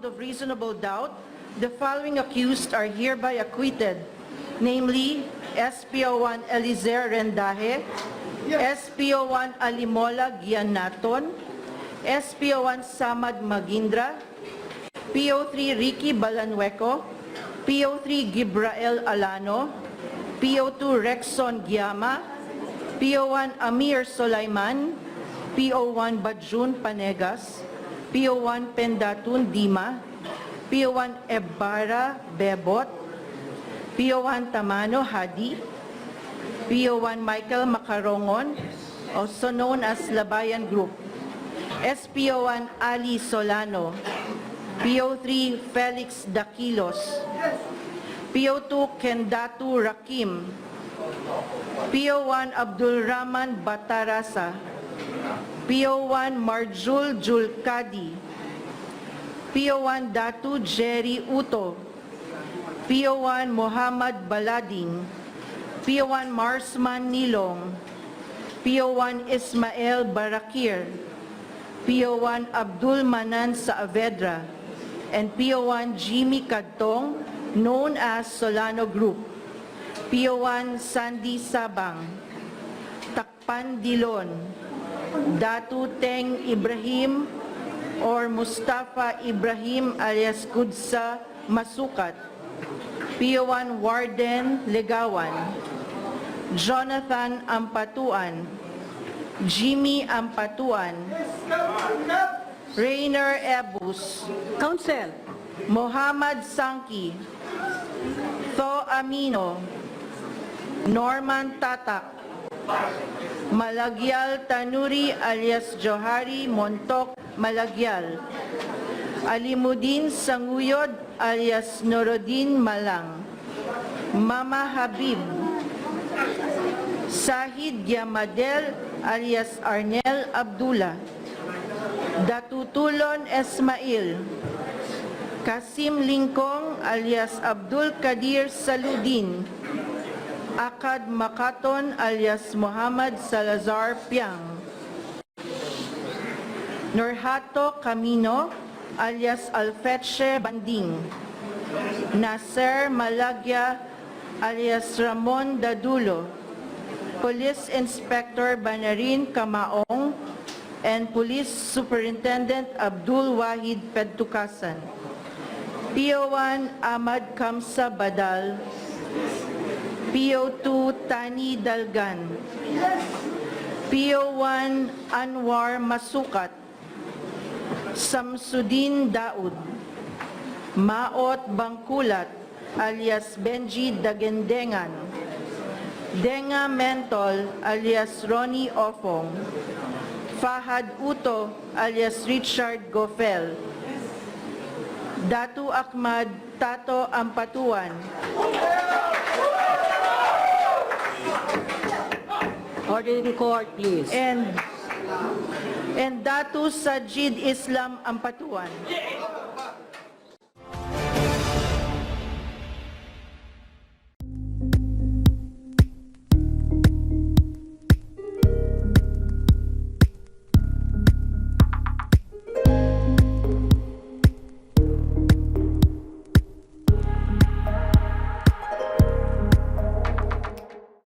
beyond of reasonable doubt, the following accused are hereby acquitted, namely SPO1 Elizer Rendaje, SPO1 Alimola Gianaton, SPO1 Samad Magindra, PO3 Ricky Balanhueco, PO3 Gibrael Alano, PO2 Rexon Giama, PO1 Amir Solaiman, PO1 Bajun Panegas, PO1 Pendatun Dima, PO1 Ebara Bebot, PO1 Tamano Hadi, PO1 Michael Macarongon, also known as Labayan Group, SPO1 Ali Solano, PO3 Felix Daquilos, PO2 Kendatu Rakim, PO1 Abdul Rahman Batarasa, PO1 Marjul Julkadi, PO1 Datu Jerry Uto, PO1 Muhammad Balading, PO1 Marsman Nilong, PO1 Ismael Barakir, PO1 Abdul Manan Saavedra, and PO1 Jimmy Kadtong, known as Solano Group, PO1 Sandy Sabang, Takpan Dilon, Datu Teng Ibrahim or Mustafa Ibrahim alias Kudsa Masukat, PO1 Warden Legawan, Jonathan Ampatuan, Jimmy Ampatuan, Rainer Ebus, Counsel. Muhammad Sangki, Tho Amino, Norman Tatak, Malagyal Tanuri alias Johari Montok Malagyal, Alimudin Sanguyod alias Norodin Malang, Mama Habib, Sahid Yamadel alias Arnel Abdullah, Datutulon Esmail, Kasim Lingkong alias Abdul Kadir Saludin, Akad Makaton alias Muhammad Salazar Piang, Norhato Camino alias Alfetche Banding, Nasser Malagya alias Ramon Dadulo, Police Inspector Banarin Kamaong, and Police Superintendent Abdul Wahid Pedtukasan, PO1 Ahmad Kamsa Badal, PO2 Tani Dalgan, PO1 Anwar Masukat, Samsudin Daud, Maot Bangkulat alias Benji Dagendengan, Denga Mentol alias Ronnie Ofong, Fahad Uto alias Richard Gofel, Datu Ahmad Tato Ampatuan, Order in court, please. and Datu Sajid Islam Ampatuan.